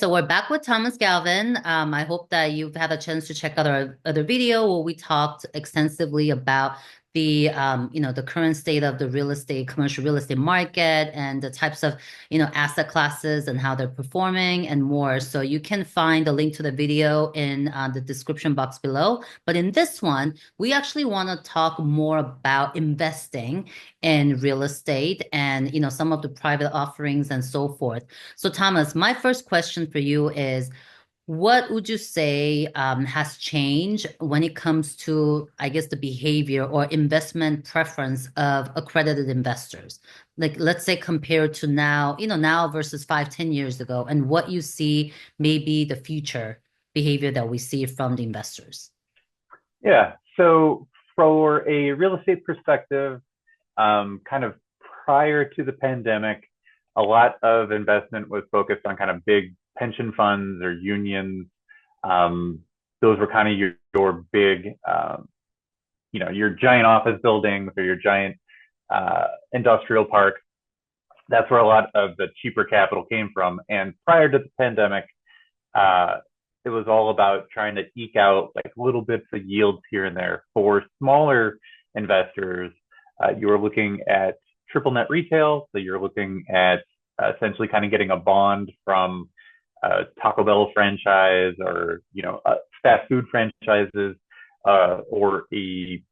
So we're back with Thomas Galvin. I hope that you've had a chance to check out our other video where we talked extensively about the current state of the commercial real estate market and the types of, asset classes and how they're performing and more. So you can find the link to the video in the description box below. But in this one, we actually want to talk more about investing in real estate and, some of the private offerings and so forth. So, Thomas, my first question for you is what would you say has changed when it comes to, I guess, the behavior or investment preference of accredited investors? Like, let's say compared to now, now versus 5, 10 years ago, and what you see maybe the future behavior that we see from the investors. Yeah. So for a real estate perspective, kind of prior to the pandemic, a lot of investment was focused on kind of big pension funds or unions. Those were kind of your big, your giant office buildings or your giant industrial parks. That's where a lot of the cheaper capital came from. And prior to the pandemic, it was all about trying to eke out like little bits of yields here and there. For smaller investors, you were looking at triple net retail. So you're looking at essentially kind of getting a bond from a Taco Bell franchise or, fast food franchises, or a,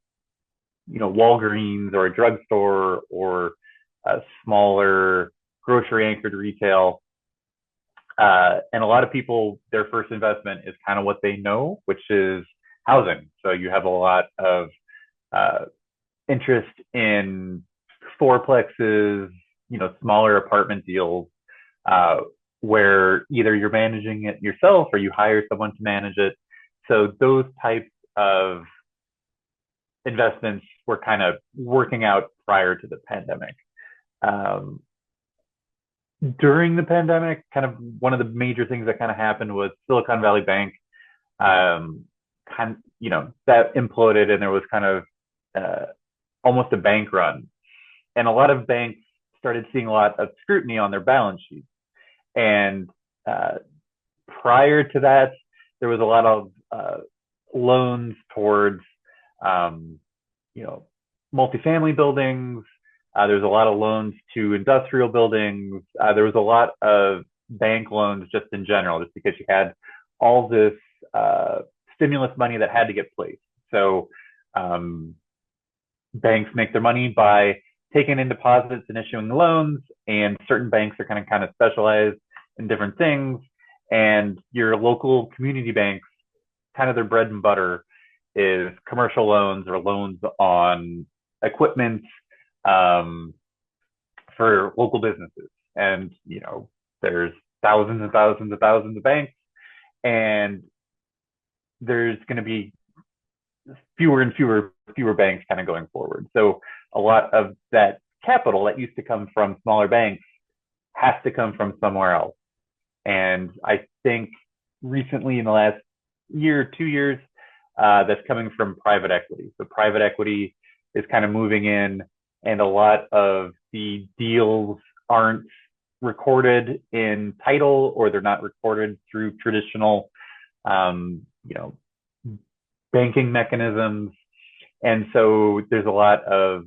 Walgreens or a drugstore or a smaller grocery anchored retail. And a lot of people, their first investment is kind of what they know, which is housing. So you have a lot of interest in fourplexes, smaller apartment deals, where either you're managing it yourself or you hire someone to manage it. So those types of investments were kind of working out prior to the pandemic. During the pandemic, kind of one of the major things that kind of happened was Silicon Valley Bank, that imploded and there was kind of almost a bank run. And a lot of banks started seeing a lot of scrutiny on their balance sheets. And prior to that, there was a lot of loans towards, multifamily buildings. There's a lot of loans to industrial buildings. There was a lot of bank loans just in general, just because you had all this stimulus money that had to get placed. So banks make their money by taking in deposits and issuing loans, and certain banks are kind of specialized in different things. And your local community banks, kind of their bread and butter is commercial loans or loans on equipment for local businesses. And, there's thousands and thousands and thousands of banks, and there's going to be fewer and fewer banks kind of going forward. So a lot of that capital that used to come from smaller banks has to come from somewhere else. And I think recently in the last year, 2 years, that's coming from private equity. So private equity is kind of moving in, and a lot of the deals aren't recorded in title, or they're not recorded through traditional, banking mechanisms. And so there's a lot of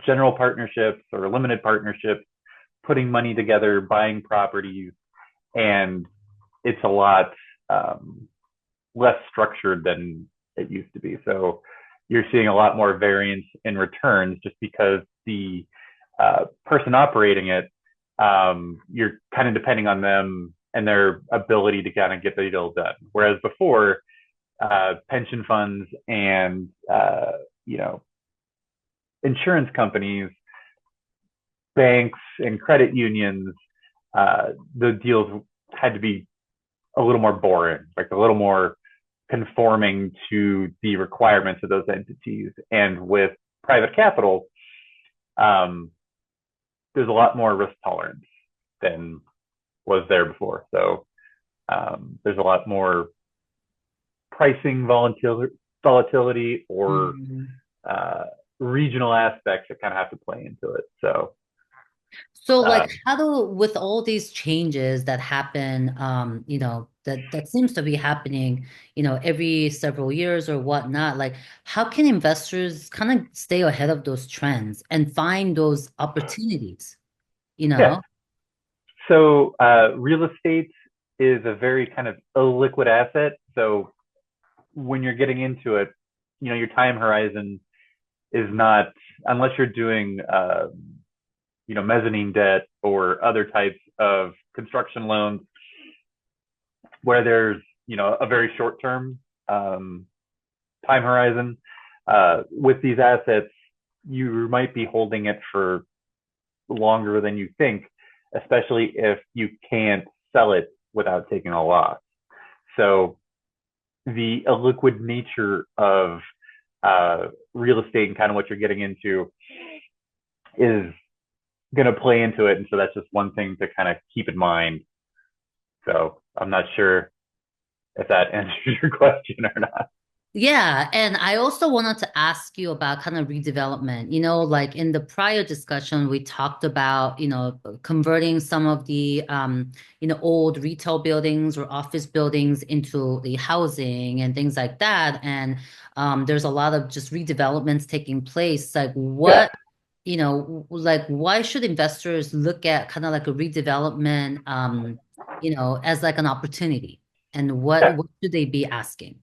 general partnerships or limited partnerships putting money together, buying properties, and it's a lot less structured than it used to be. So you're seeing a lot more variance in returns just because the person operating it, you're kind of depending on them and their ability to kind of get the deal done. Whereas before, pension funds and insurance companies, banks and credit unions, the deals had to be a little more boring, like a little more conforming to the requirements of those entities. And with private capital, there's a lot more risk tolerance than was there before. So there's a lot more pricing volatility or regional aspects that kind of have to play into it. So So Uh, like how do with all these changes that happen, that seems to be happening, every several years or whatnot, like how can investors kind of stay ahead of those trends and find those opportunities, you yeah. know? So real estate is a very kind of illiquid asset. So when you're getting into it, your time horizon is not, unless you're doing mezzanine debt or other types of construction loans where there's a very short term um, time horizon. With these assets, you might be holding it for longer than you think, especially if you can't sell it without taking a loss. So the illiquid nature of real estate and kind of what you're getting into is going to play into it. And so that's just one thing to kind of keep in mind. So I'm not sure if that answers your question or not. Yeah, and I also wanted to ask you about kind of redevelopment. Like in the prior discussion, we talked about, converting some of the, old retail buildings or office buildings into the housing and things like that. And there's a lot of just redevelopments taking place. Like Yeah, like why should investors look at kind of like a redevelopment, as like an opportunity? And yeah, what should they be asking?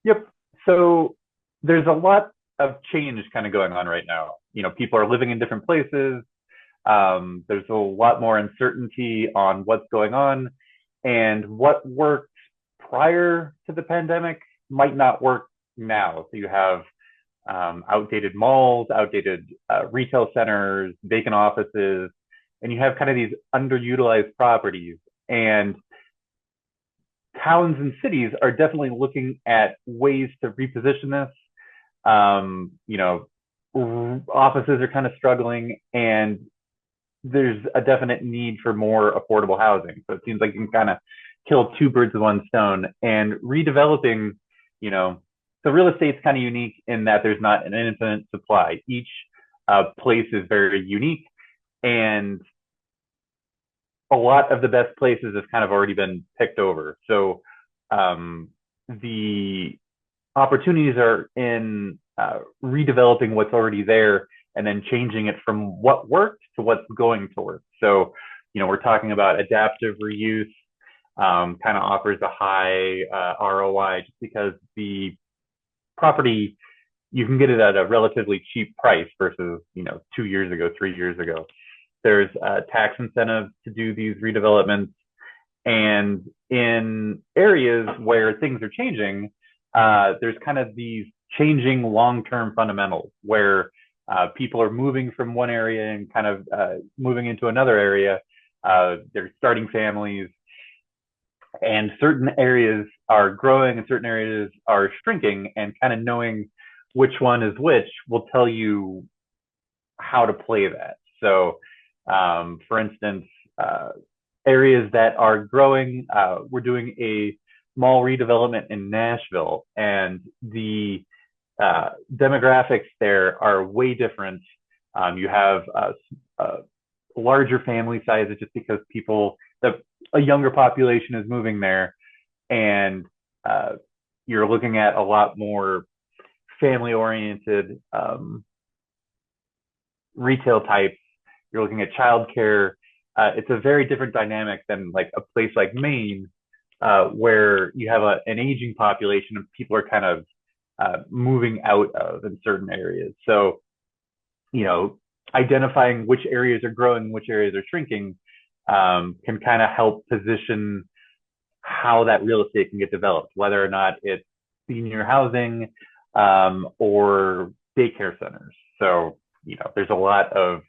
yep. So there's a lot of change kind of going on right now. People are living in different places. There's a lot more uncertainty on what's going on, and what worked prior to the pandemic might not work now. So you have outdated malls, outdated retail centers, vacant offices, and you have kind of these underutilized properties. And towns and cities are definitely looking at ways to reposition this. Um, you know, Offices are kind of struggling, and there's a definite need for more affordable housing. So it seems like you can kind of kill two birds with one stone. And redeveloping, you know, the real estate's kind of unique in that there's not an infinite supply. Each place is very unique, and a lot of the best places have kind of already been picked over. So the opportunities are in redeveloping what's already there and then changing it from what worked to what's going to work. So, we're talking about adaptive reuse, kind of offers a high ROI just because the property, you can get it at a relatively cheap price versus, 2 years ago, 3 years ago. There's tax incentives to do these redevelopments. And in areas where things are changing, there's kind of these changing long-term fundamentals where people are moving from one area and kind of moving into another area. They're starting families, and certain areas are growing and certain areas are shrinking. And kind of knowing which one is which will tell you how to play that. So, for instance, areas that are growing. We're doing a mall redevelopment in Nashville, and the demographics there are way different. You have a larger family sizes just because a younger population is moving there, and uh, you're looking at a lot more family oriented retail types. You're looking at childcare. It's a very different dynamic than like a place like Maine, where you have an aging population and people are kind of moving out of in certain areas. So, you know, identifying which areas are growing, which areas are shrinking, can kind of help position how that real estate can get developed, whether or not it's senior housing or daycare centers. So, there's a lot of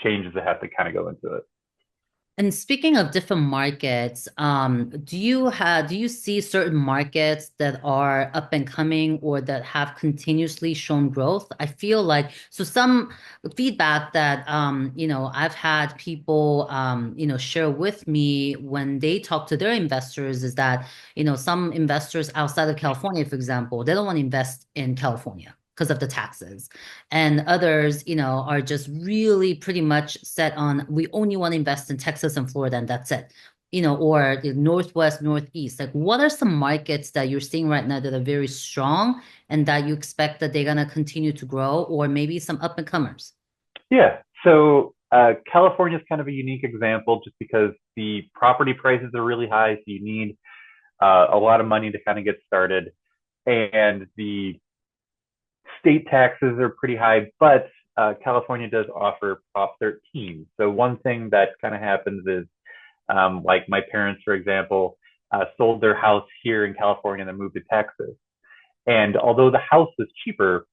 changes that have to kind of go into it. And speaking of different markets, do you see certain markets that are up and coming or that have continuously shown growth? I feel like so some feedback that I've had people share with me when they talk to their investors is that some investors outside of California, for example, they don't want to invest in California because of the taxes. And others, are just really pretty much set on we only want to invest in Texas and Florida and that's it. Or the Northwest, Northeast. Like what are some markets that you're seeing right now that are very strong and that you expect that they're gonna continue to grow, or maybe some up and comers? Yeah. So California is kind of a unique example just because the property prices are really high. So you need a lot of money to kind of get started. And the state taxes are pretty high, but California does offer Prop 13. So one thing that kind of happens is, like my parents, for example, sold their house here in California and then moved to Texas. And although the house is cheaper,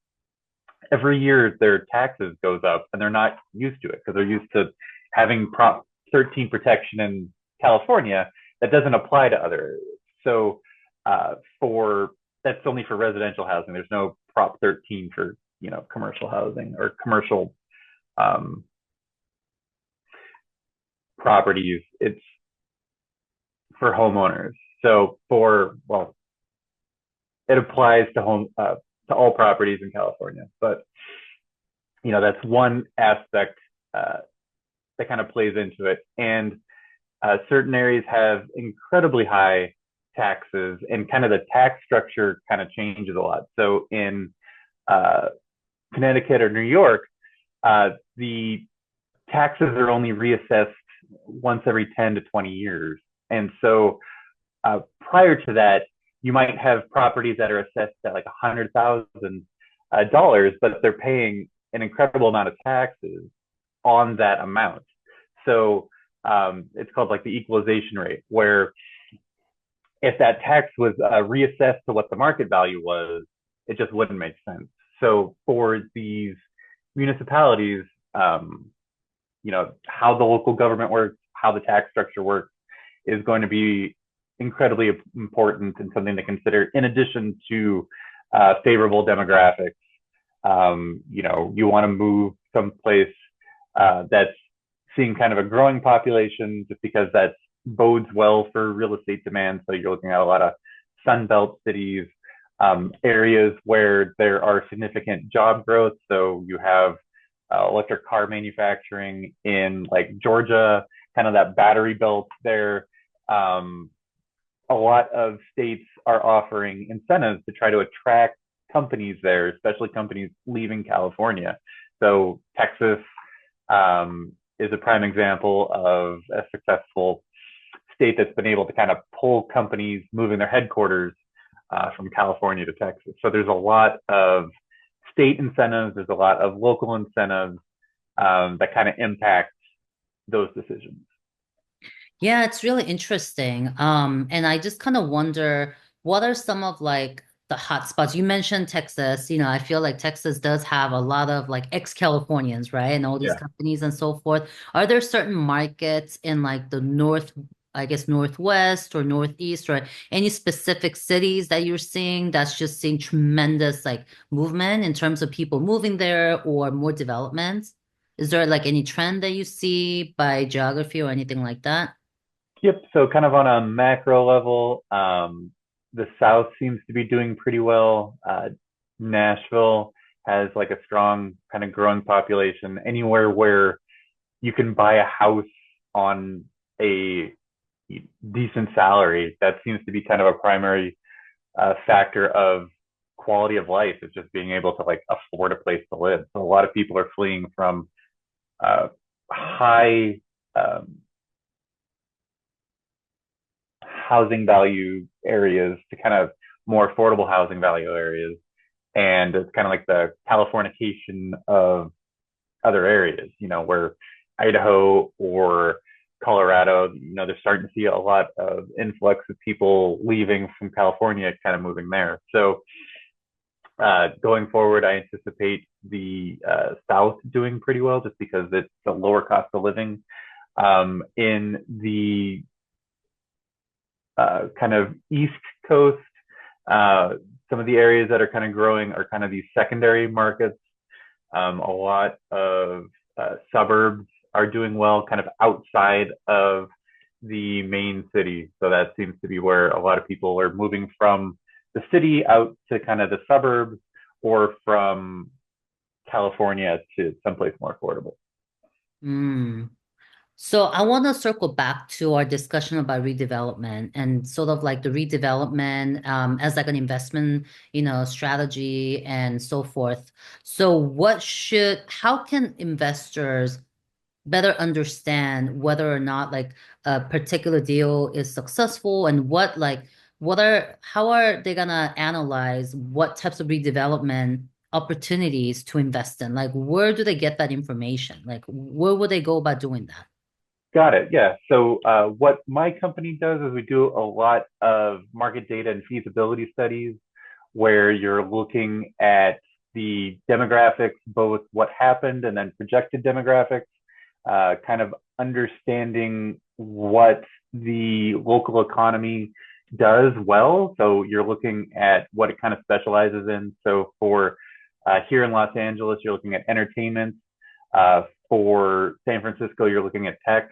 every year their taxes goes up and they're not used to it because they're used to having Prop 13 protection in California that doesn't apply to other areas. So for that's only for residential housing. There's no Prop 13 for commercial housing or commercial um, properties. It's for homeowners. So it applies to all properties in California. But that's one aspect that kind of plays into it. And certain areas have incredibly high taxes, and kind of the tax structure kind of changes a lot. So in Connecticut or New York, the taxes are only reassessed once every 10 to 20 years. And so prior to that, you might have properties that are assessed at like $100,000, but they're paying an incredible amount of taxes on that amount. So it's called like the equalization rate, where if that tax was reassessed to what the market value was, it just wouldn't make sense. So for these municipalities, how the local government works, how the tax structure works is going to be incredibly important and something to consider in addition to favorable demographics. You want to move someplace that's seeing kind of a growing population just because that bodes well for real estate demand. So you're looking at a lot of Sunbelt cities, areas where there are significant job growth. So you have electric car manufacturing in like Georgia, kind of that battery belt there. A lot of states are offering incentives to try to attract companies there, especially companies leaving California. So Texas is a prime example of a successful state that's been able to kind of pull companies moving their headquarters from California to Texas. So there's a lot of state incentives, there's a lot of local incentives that kind of impact those decisions. Yeah, it's really interesting. And I just kind of wonder what are some of like the hot spots? You mentioned Texas. I feel like Texas does have a lot of like ex-Californians, right? And all these Yeah. companies and so forth. Are there certain markets in like the north, I guess, northwest or northeast, or any specific cities that you're seeing that's just seeing tremendous like movement in terms of people moving there or more development? Is there like any trend that you see by geography or anything like that? Yep. So kind of on a macro level, the South seems to be doing pretty well. Nashville has like a strong kind of growing population. Anywhere where you can buy a house on a decent salary, that seems to be kind of a primary factor of quality of life, is just being able to like afford a place to live. So a lot of people are fleeing from high housing value areas to kind of more affordable housing value areas. And it's kind of like the Californication of other areas, where Idaho or Colorado, they're starting to see a lot of influx of people leaving from California, kind of moving there. So going forward, I anticipate the South doing pretty well just because it's a lower cost of living. In the kind of East Coast, some of the areas that are kind of growing are kind of these secondary markets. A lot of suburbs are doing well, kind of outside of the main city. So that seems to be where a lot of people are moving from the city out to kind of the suburbs or from California to someplace more affordable. Mm. So I want to circle back to our discussion about redevelopment and sort of like the redevelopment as like an investment, strategy and so forth. So how can investors better understand whether or not like a particular deal is successful and how are they gonna analyze what types of redevelopment opportunities to invest in? Like, where do they get that information? Like, where would they go about doing that? Got it. Yeah. So what my company does is we do a lot of market data and feasibility studies where you're looking at the demographics, both what happened and then projected demographics, kind of understanding what the local economy does well. So you're looking at what it kind of specializes in. So for here in Los Angeles, you're looking at entertainment. For San Francisco, you're looking at tech.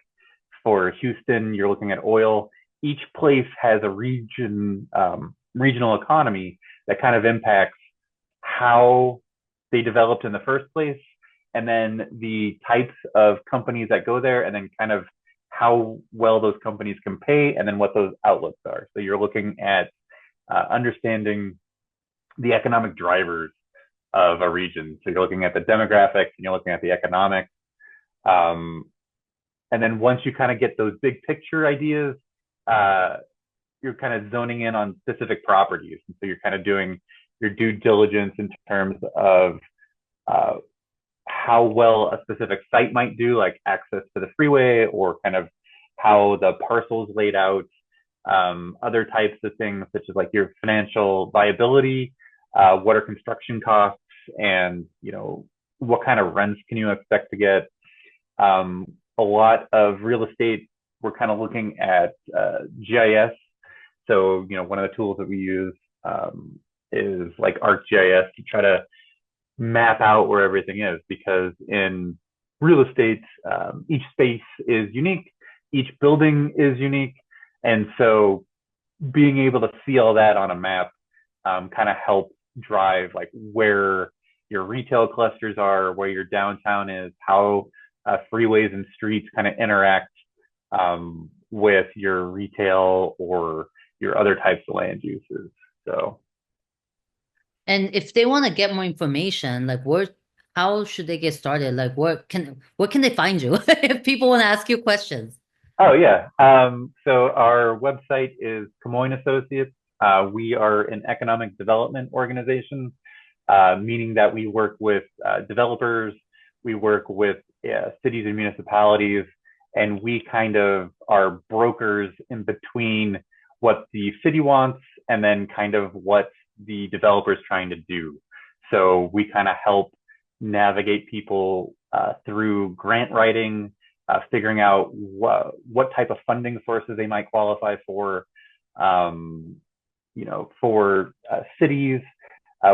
For Houston, you're looking at oil. Each place has a regional economy that kind of impacts how they developed in the first place, and then the types of companies that go there, and then kind of how well those companies can pay, and then what those outlooks are. So you're looking at understanding the economic drivers of a region. So you're looking at the demographics and you're looking at the economics. Um, and then once you kind of get those big picture ideas, you're kind of zoning in on specific properties. And so you're kind of doing your due diligence in terms of uh, how well a specific site might do, like access to the freeway, or kind of how the parcel's laid out. Other types of things, such as like your financial viability, what are construction costs, and what kind of rents can you expect to get. A lot of real estate, we're kind of looking at GIS. So one of the tools that we use is like ArcGIS to try to map out where everything is, because in real estate, each space is unique, each building is unique, and so being able to see all that on a map kind of helps drive like where your retail clusters are, where your downtown is, how freeways and streets kind of interact with your retail or your other types of land uses. So And if they want to get more information, like how should they get started? Like where can they find you if people want to ask you questions? oh yeah. So our website is Camoin Associates. We are an economic development organization, meaning that we work with developers, we work with cities and municipalities, and we kind of are brokers in between what the city wants and then kind of what the developer is trying to do. So we kind of help navigate people through grant writing, figuring out what type of funding sources they might qualify for. Um, for cities,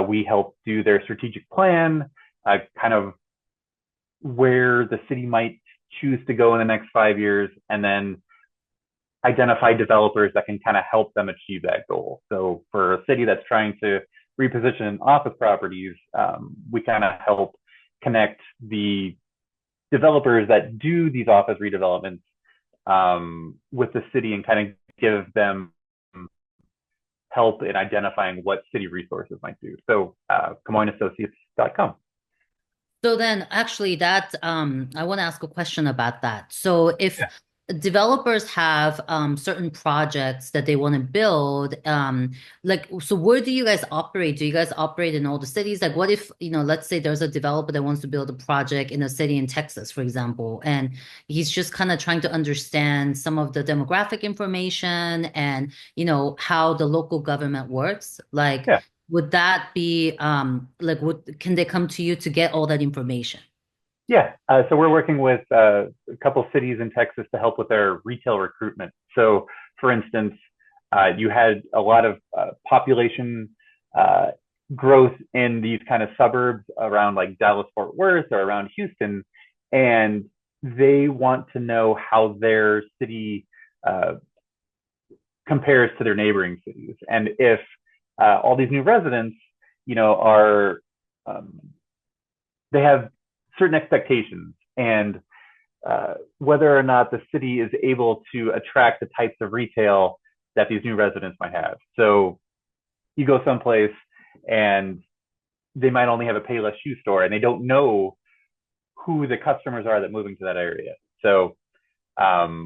we help do their strategic plan, kind of where the city might choose to go in the next 5 years, and then identify developers that can kind of help them achieve that goal. So for a city that's trying to reposition office properties, we kind of help connect the developers that do these office redevelopments with the city and kind of give them help in identifying what city resources might do. So CamoinAssociates.com. So then actually I want to ask a question about that. So if developers have certain projects that they want to build, so where do you guys operate? Do you guys operate in all the cities? Like what if, let's say there's a developer that wants to build a project in a city in Texas, for example, and he's just kind of trying to understand some of the demographic information and, how the local government works. Like, Yeah. would that be can they come to you to get all that information? Yeah. So we're working with a couple cities in Texas to help with their retail recruitment. So, for instance, you had a lot of population uh, growth in these kind of suburbs around like Dallas, Fort Worth, or around Houston, and they want to know how their city uh, compares to their neighboring cities, and if all these new residents, are um, they have certain expectations, and whether or not the city is able to attract the types of retail that these new residents might have. So you go someplace and they might only have a Payless shoe store, and they don't know who the customers are that moving to that area. So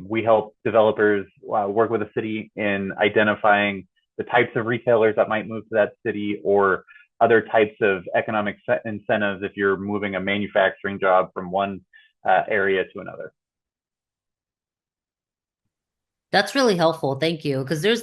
we help developers work with the city in identifying the types of retailers that might move to that city, or other types of economic incentives if you're moving a manufacturing job from one area to another. That's really helpful. Thank you. Because there's,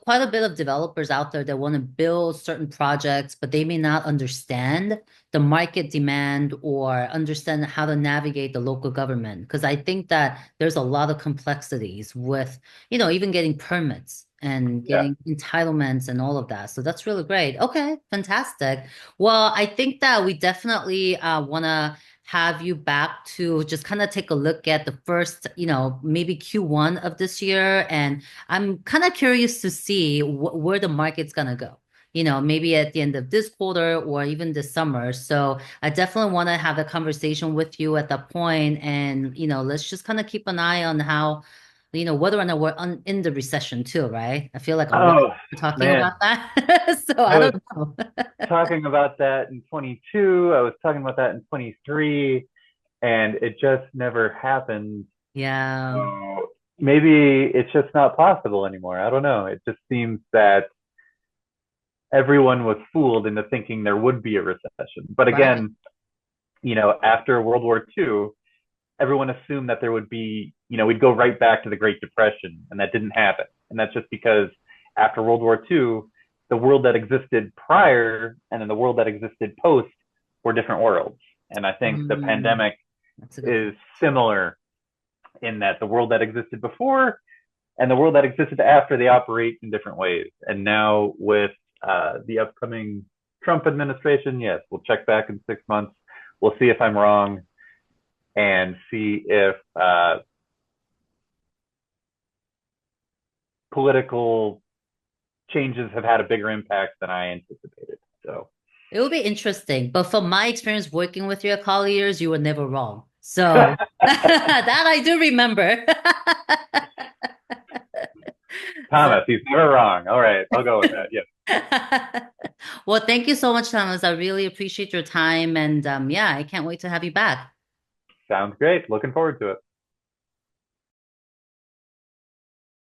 quite a bit of developers out there that want to build certain projects, but they may not understand the market demand or understand how to navigate the local government. Because I think that there's a lot of complexities with, even getting permits and Yeah. getting entitlements and all of that. So that's really great. Okay, fantastic. Well, I think that we definitely want to have you back to just kind of take a look at the first, maybe Q1 of this year. And I'm kind of curious to see where the market's going to go, maybe at the end of this quarter or even this summer. So I definitely want to have a conversation with you at that point. And, let's just kind of keep an eye on how, whether or not we're in the recession too, right? I feel like already Oh we're talking man, about that. So I I was don't know. talking about that in 22. I was talking about that in 23, and it just never happened. Yeah, So maybe it's just not possible anymore. I don't know. It just seems that everyone was fooled into thinking there would be a recession. But right. again, after World War II, everyone assumed that there would be, we'd go right back to the Great Depression, and that didn't happen. And that's just because after World War II, the world that existed prior and then the world that existed post were different worlds. And I think the Mm, pandemic that's a good is point. similar in that the world that existed before and the world that existed after, they operate in different ways. And now with the upcoming Trump administration, yes, we'll check back in 6 months. We'll see if I'm wrong and see if political changes have had a bigger impact than I anticipated. So It will be interesting, but from my experience working with your colleagues, you were never wrong. So that I do remember. So, Thomas, he's never wrong. All right, I'll go with that. Yes, well, thank you so much, Thomas. I really appreciate your time, and yeah, I can't wait to have you back. sounds great. Looking forward to it.